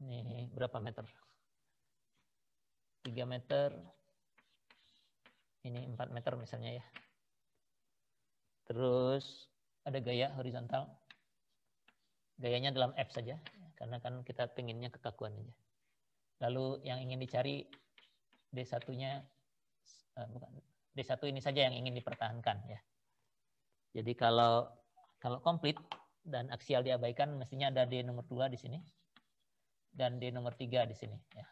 Ini berapa meter? 3 meter. Ini 4 meter misalnya ya. Terus ada gaya horizontal. Gayanya dalam F saja, karena kan kita pengennya kekakuan aja. Lalu yang ingin dicari D1-nya, bukan, D1 ini saja yang ingin dipertahankan ya. Jadi kalau komplit dan aksial diabaikan, mestinya ada D nomor 2 di sini dan D nomor 3 di sini ya.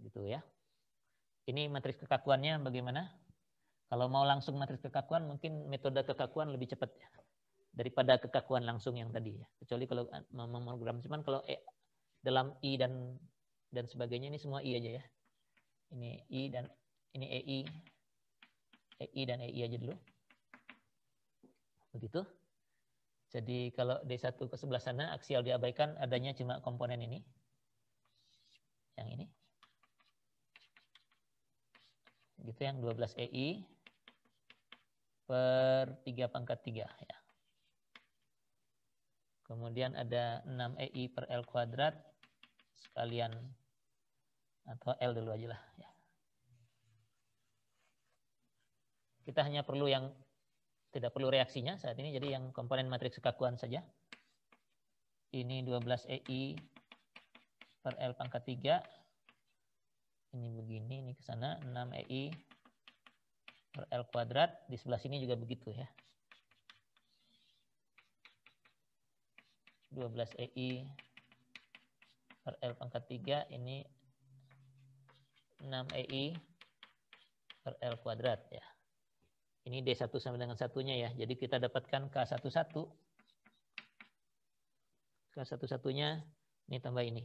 Gitu ya. Ini matriks kekakuannya bagaimana? Kalau mau langsung matriks kekakuan, mungkin metode kekakuan lebih cepat ya, daripada kekakuan langsung yang tadi ya. Kecuali kalau memonogram, cuman kalau dalam I dan sebagainya ini semua I aja ya. Ini I dan ini EI dan EI aja dulu. Begitu. Jadi kalau D1 ke sebelah sana aksial diabaikan, adanya cuma komponen ini. Yang ini. Gitu yang 12 EI per 3 pangkat 3 ya. Kemudian ada 6 EI per L kuadrat sekalian, atau L dulu aja lah ya. Kita hanya perlu yang tidak perlu reaksinya saat ini, jadi yang komponen matriks kekakuan saja. Ini 12 EI per L pangkat 3. Ini begini, ini ke sana 6 EI per L kuadrat. Di sebelah sini juga begitu ya. 12 EI per L pangkat 3, ini 6 EI per L kuadrat ya. Ini D1 sama dengan satunya ya. Jadi kita dapatkan K11. K11-nya ini tambah ini.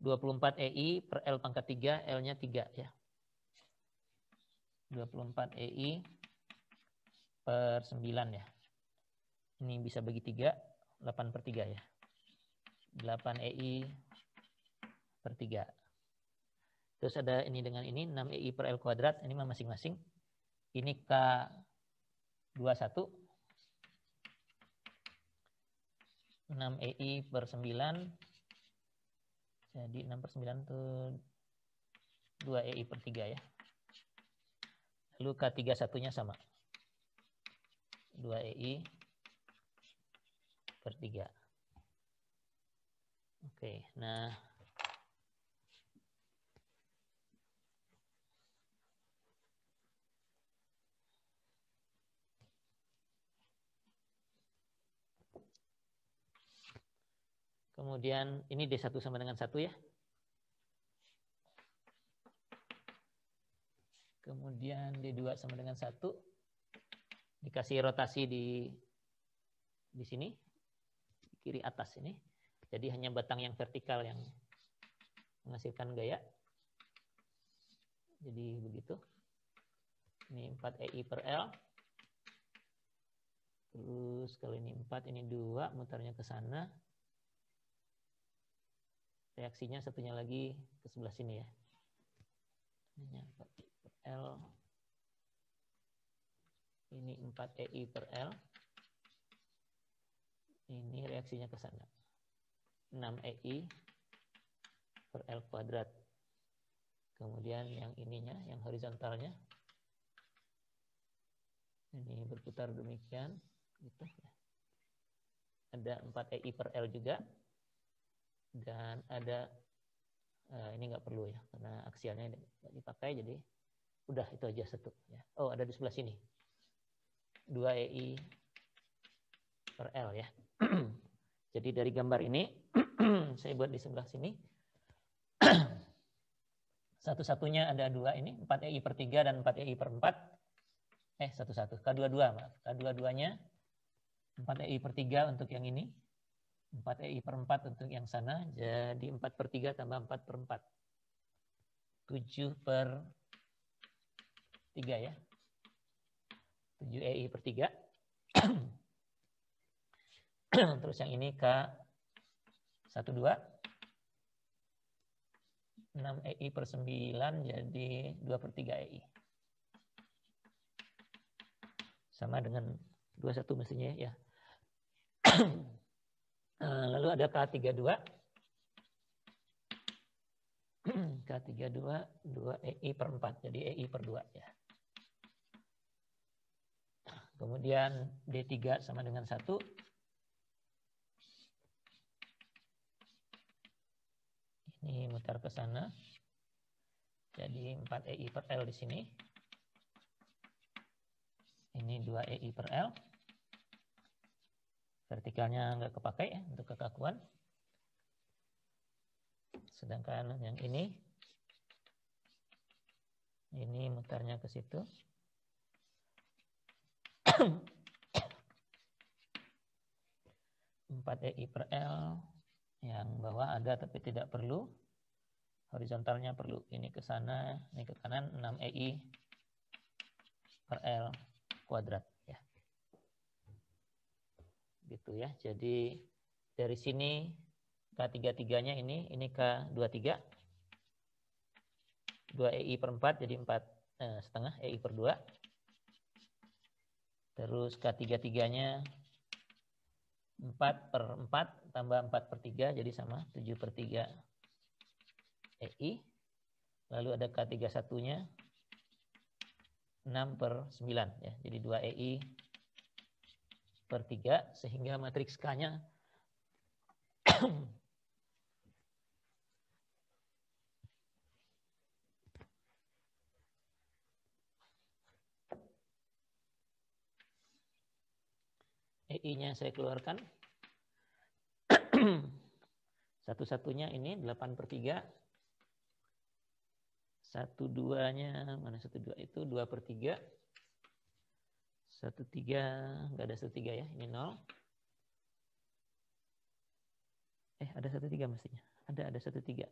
24 EI per L pangkat 3, L-nya 3 ya. 24 EI per 9 ya. Ini bisa bagi 3, 8 per 3 ya. 8 EI per 3. Terus ada ini dengan ini, 6 EI per L kuadrat, ini masing-masing. Ini K21. 6 EI per 9. Jadi 6 per 9 itu 2 EI per 3 ya. Lalu K31-nya sama. 2 EI per 3. Oke, nah kemudian ini D1 sama dengan 1 ya. Kemudian D2 sama dengan 1. Dikasih rotasi di sini, di kiri atas ini. Jadi hanya batang yang vertikal yang menghasilkan gaya. Jadi begitu. Ini 4 EI per L. Terus kalau ini 4, ini 2, mutarnya ke sana. Reaksinya satunya lagi ke sebelah sini ya. Ini 4 EI per L. Ini 4 EI per L. Ini reaksinya ke sana. 6 EI per L kuadrat. Kemudian yang ininya, yang horizontalnya. Ini berputar demikian. Gitu ya. Ada 4 EI per L juga. Dan ada, ini nggak perlu ya, karena aksialnya nggak dipakai, jadi udah itu aja satu. Ya. Oh, ada di sebelah sini. 2 EI per L ya. Jadi dari gambar ini, saya buat di sebelah sini. Satu-satunya ada 2 ini, 4 EI per 3 dan 4 EI per 4. Satu-satu, K22 maaf. K22-nya 4 EI per 3 untuk yang ini. 4 EI per 4 untuk yang sana. Jadi 4 per 3 tambah 4 per 4. 7 per 3 ya. 7 EI per 3. Terus yang ini K12. 6 EI per 9 jadi 2 per 3 EI. Sama dengan 21 mestinya ya. Lalu ada K32. K32 2EI per 4. Jadi EI per 2 ya. Kemudian D3 sama dengan 1. Ini mutar ke sana. Jadi 4EI per L di sini. Ini 2EI per L. Vertikalnya nggak kepakai ya untuk kekakuan. Sedangkan yang ini mutarnya ke situ. 4EI per L. Yang bawah ada tapi tidak perlu. Horizontalnya perlu. Ini ke sana, ini ke kanan, 6EI per L kuadrat. Ya. Gitu ya. Jadi dari sini K33-nya ini K23. 2EI per 4 jadi 4 setengah EI per 2. Terus K33-nya 4 per 4 tambah 4 per 3 jadi sama 7 per 3 EI. Lalu ada K31-nya 6 per 9 ya. Jadi 2 EI per 3 sehingga matriks K-nya EI-nya saya keluarkan. Satu-satunya ini 8 per 3. 1-2-nya, mana 1-2 itu 2 per 3. 1-3, nggak ada 1-3 ya, ini 0. Ada 1-3 mestinya. Ada 1-3.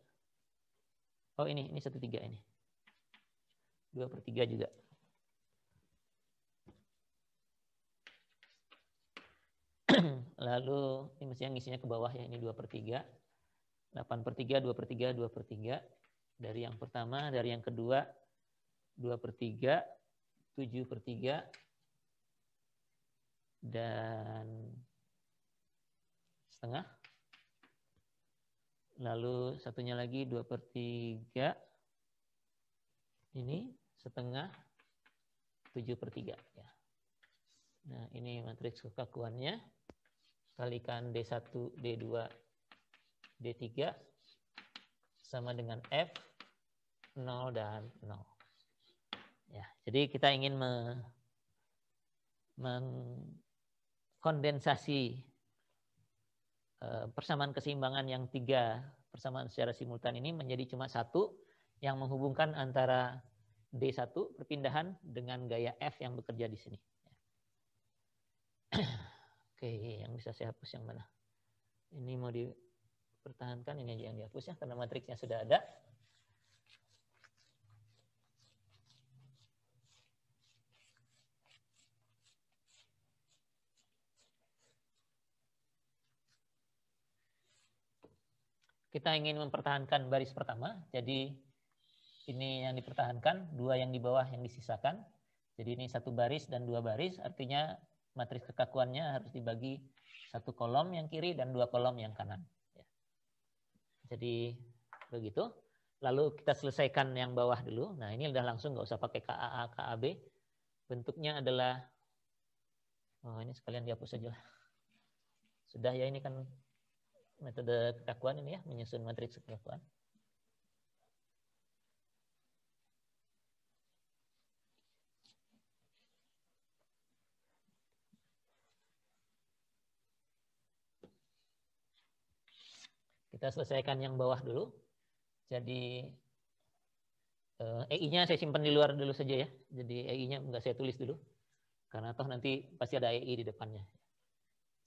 Oh ini 1-3 ini. 2 per 3 juga. Lalu ini mestinya ngisinya ke bawah ya, ini 2 per 3. 8 per 3, 2 per 3, 2 per 3. Dari yang pertama, dari yang kedua, 2 per 3, 7 per 3, dan setengah. Lalu satunya lagi 2 per 3, ini setengah, 7 per 3. Ya. Nah ini matriks kekakuannya. Kalikan D1, D2, D3 sama dengan F 0 dan 0. Ya, jadi kita ingin mengkondensasi persamaan keseimbangan yang 3 persamaan secara simultan ini menjadi cuma satu yang menghubungkan antara D1 perpindahan dengan gaya F yang bekerja di sini. Oke, yang bisa saya hapus yang mana? Ini mau dipertahankan, ini aja yang dihapus ya, karena matriksnya sudah ada. Kita ingin mempertahankan baris pertama, jadi ini yang dipertahankan, 2 yang di bawah yang disisakan. Jadi ini 1 baris dan 2 baris, artinya matriks kekakuannya harus dibagi 1 kolom yang kiri dan 2 kolom yang kanan. Jadi begitu. Lalu kita selesaikan yang bawah dulu. Nah ini udah langsung, nggak usah pakai KAA, KAB. Bentuknya adalah, ini sekalian dihapus saja lah. Sudah ya, ini kan metode kekakuan ini ya, menyusun matriks kekakuan. Kita selesaikan yang bawah dulu. Jadi EI-nya saya simpan di luar dulu saja ya. Jadi EI-nya nggak saya tulis dulu. Karena toh nanti pasti ada EI di depannya.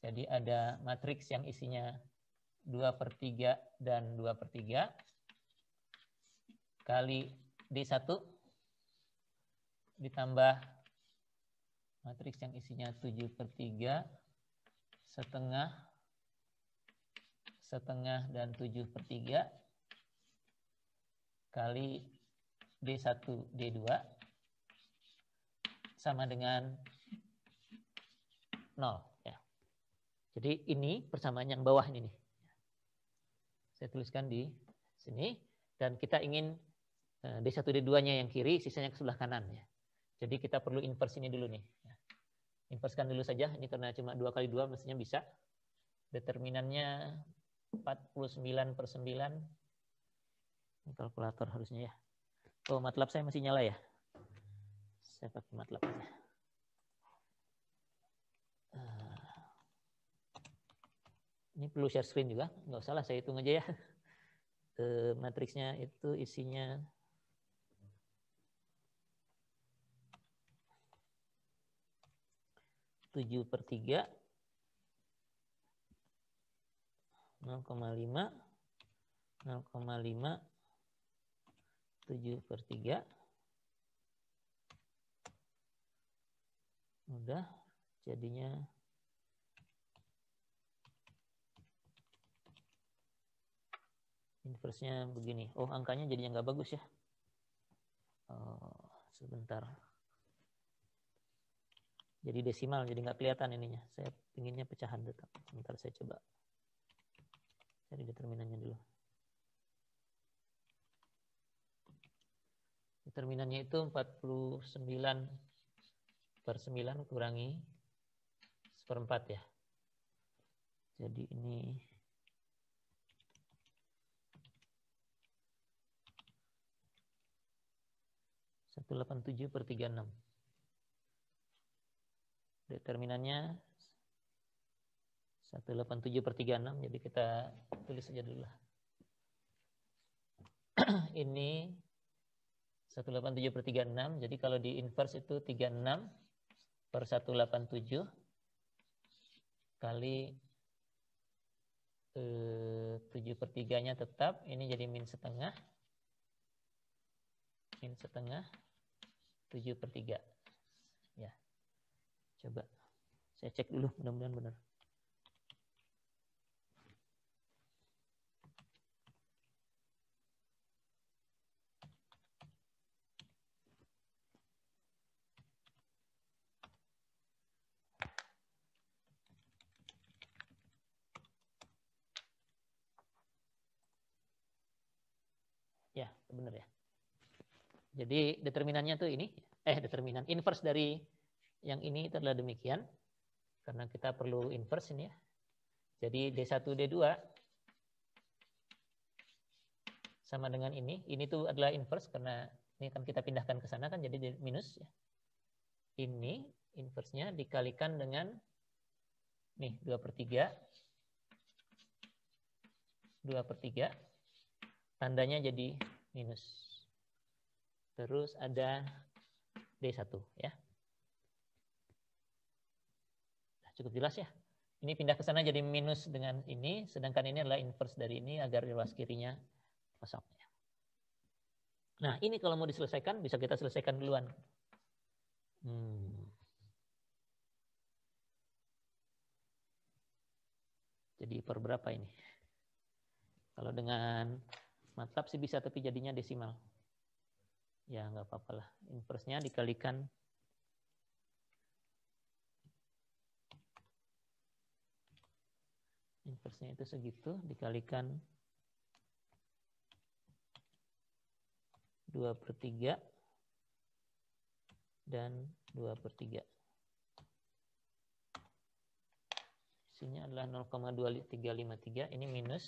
Jadi ada matriks yang isinya 2 per 3 dan 2 per 3 kali D1 ditambah matriks yang isinya 7 per 3 setengah dan 7 per 3 kali D1 D2 sama dengan 0 ya. Jadi ini persamaan yang bawah ini nih. Saya tuliskan di sini. Dan kita ingin D1, D2-nya yang kiri, sisanya ke sebelah kanan. Ya. Jadi kita perlu inverse ini dulu nih. Inversekan dulu saja. Ini karena cuma 2 kali 2 mestinya bisa. Determinannya 49/9. Ini kalkulator harusnya ya. Oh, MATLAB saya masih nyala ya. Saya pakai MATLAB aja. Ini perlu share screen juga. Nggak usah lah, saya hitung aja ya. Matriksnya itu isinya 7/3, 0,5, 0,5, 7/3. Udah, jadinya inverse-nya begini. Oh, angkanya jadinya nggak bagus ya. Oh, sebentar. Jadi desimal, jadi nggak kelihatan ininya. Saya pinginnya pecahan tetap. Sebentar saya coba cari determinannya dulu. Determinannya itu 49/9 kurangi 1/4 ya. Jadi ini (187/36). Determinannya 187/36, jadi kita tulis saja dulu lah. Ini 187/36, jadi kalau di inverse itu 36/187 kali 7/3-nya tetap, ini jadi min setengah 7/3. Ya. Coba saya cek dulu, mudah-mudahan benar. Ya, benar ya. Jadi determinannya tuh ini, determinan inverse dari yang ini itu adalah demikian. Karena kita perlu inverse ini ya. Jadi D1, D2 sama dengan ini. Ini tuh adalah inverse karena ini kan kita pindahkan ke sana kan jadi minus ya. Ini inverse-nya dikalikan dengan nih 2/3. 2/3. Tandanya jadi minus. Terus ada D1 ya. Cukup jelas ya. Ini pindah ke sana jadi minus dengan ini, sedangkan ini adalah inverse dari ini agar ruas kirinya kosong. Nah, ini kalau mau diselesaikan bisa kita selesaikan duluan. Jadi per berapa ini? Kalau dengan MATLAB sih bisa, tapi jadinya desimal. Ya nggak apa-apa lah. Inverse-nya dikalikan inverse-nya itu segitu dikalikan 2/3 dan 2/3. Isinya adalah 0,2353. Ini minus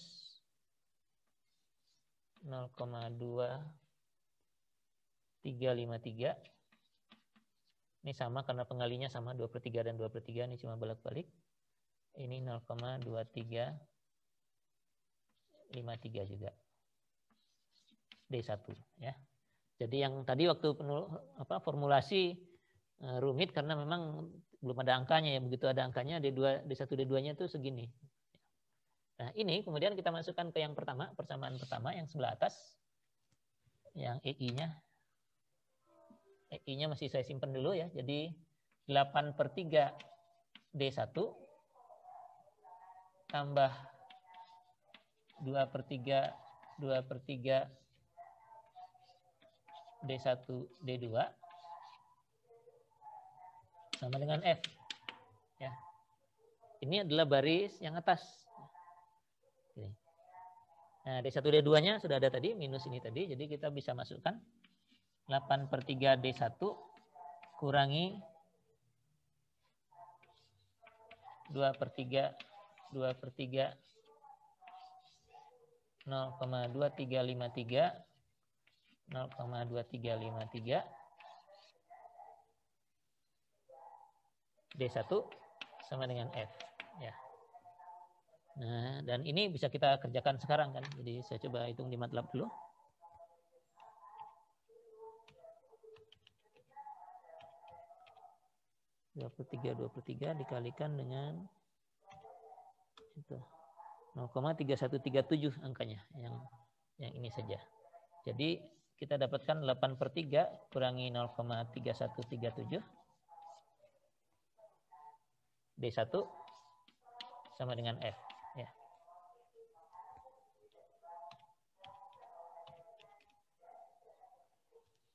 0,2353. Ini sama karena pengalinya sama 2/3 dan 2/3. Ini cuma bolak-balik. Ini 0,2353 juga. D1 ya. Jadi yang tadi waktu formulasi rumit karena memang belum ada angkanya ya. Begitu ada angkanya D1, D2-nya itu segini. Nah, ini kemudian kita masukkan ke yang pertama, persamaan pertama yang sebelah atas. Yang EI-nya masih saya simpan dulu ya. Jadi 8/3 D1 tambah 2/3 D1 D2 sama dengan F ya. Ini adalah baris yang atas. Nah, D1, D2-nya sudah ada tadi, minus ini tadi. Jadi kita bisa masukkan 8/3 D1 kurangi 2/3 0,2353 0,2353 D1 sama dengan F. Ya. Nah, dan ini bisa kita kerjakan sekarang kan. Jadi saya coba hitung di MATLAB dulu. Dua per tiga dikalikan dengan itu 0,3137 angkanya yang ini saja. Jadi kita dapatkan 8/3 kurangi 0,3137 D1 sama dengan F. Ya.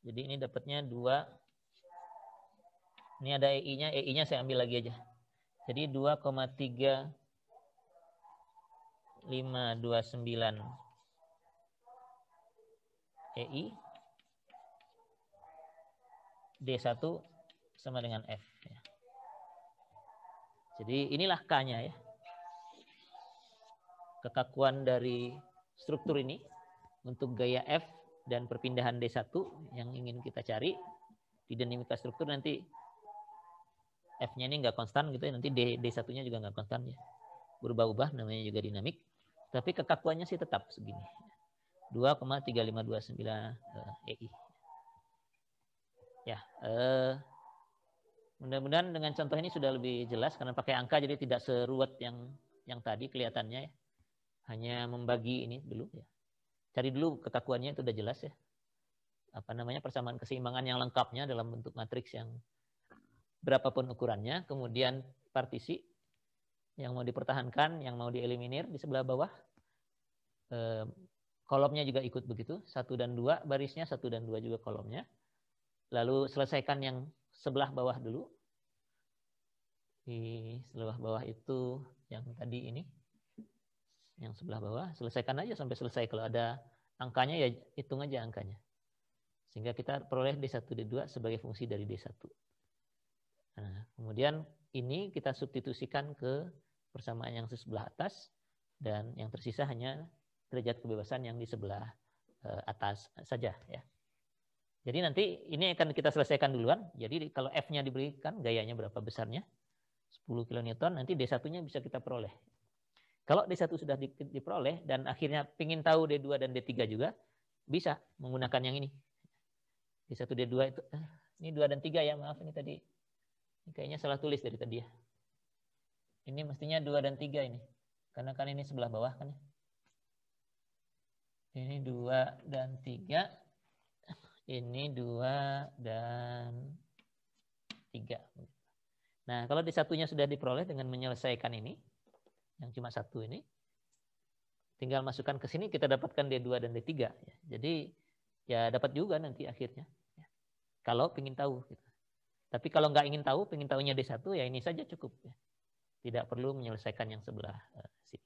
Jadi ini dapatnya 2. Ini ada EI-nya, EI-nya saya ambil lagi aja. Jadi 2,3529 EI D1 sama dengan F. Ya. Jadi inilah K-nya ya. Kekakuan dari struktur ini untuk gaya F dan perpindahan D1 yang ingin kita cari di dinamika struktur. Nanti F-nya ini nggak konstan gitu ya, nanti D1-nya juga nggak konstan ya. Berubah-ubah, namanya juga dinamik. Tapi kekakuannya sih tetap segini. 2,3529 EI. Ya, mudah-mudahan dengan contoh ini sudah lebih jelas karena pakai angka jadi tidak seruwet yang tadi kelihatannya ya. Hanya membagi ini dulu ya. Cari dulu kekakuannya itu udah jelas ya. Apa namanya, persamaan keseimbangan yang lengkapnya dalam bentuk matriks yang berapapun ukurannya, kemudian partisi yang mau dipertahankan, yang mau dieliminir di sebelah bawah. Kolomnya juga ikut begitu, 1 dan 2 barisnya, 1 dan 2 juga kolomnya. Lalu selesaikan yang sebelah bawah dulu. Di sebelah bawah itu yang tadi ini. Yang sebelah bawah, selesaikan aja sampai selesai. Kalau ada angkanya ya hitung aja angkanya. Sehingga kita peroleh D1, D2 sebagai fungsi dari D1. Nah, kemudian ini kita substitusikan ke persamaan yang sebelah atas dan yang tersisa hanya derajat kebebasan yang di sebelah atas saja ya. Jadi nanti ini akan kita selesaikan duluan. Jadi kalau F-nya diberikan gayanya berapa besarnya? 10 kN, nanti D1-nya bisa kita peroleh. Kalau D1 sudah diperoleh dan akhirnya ingin tahu D2 dan D3 juga, bisa menggunakan yang ini. D1, D2 itu ini 2 dan 3 ya, maaf ini tadi. Kayaknya salah tulis dari tadi ya. Ini mestinya 2 dan 3 ini. Karena kan ini sebelah bawah kan ya. Ini 2 dan 3. Ini 2 dan 3. Nah, kalau D1-nya sudah diperoleh dengan menyelesaikan ini, yang cuma 1 ini, tinggal masukkan ke sini kita dapatkan D2 dan D3. Ya. Jadi ya dapat juga nanti akhirnya. Ya. Kalau ingin tahu. Gitu. Tapi kalau nggak ingin tahu, pengen tahunya D1, ya ini saja cukup. Ya. Tidak perlu menyelesaikan yang sebelah sini.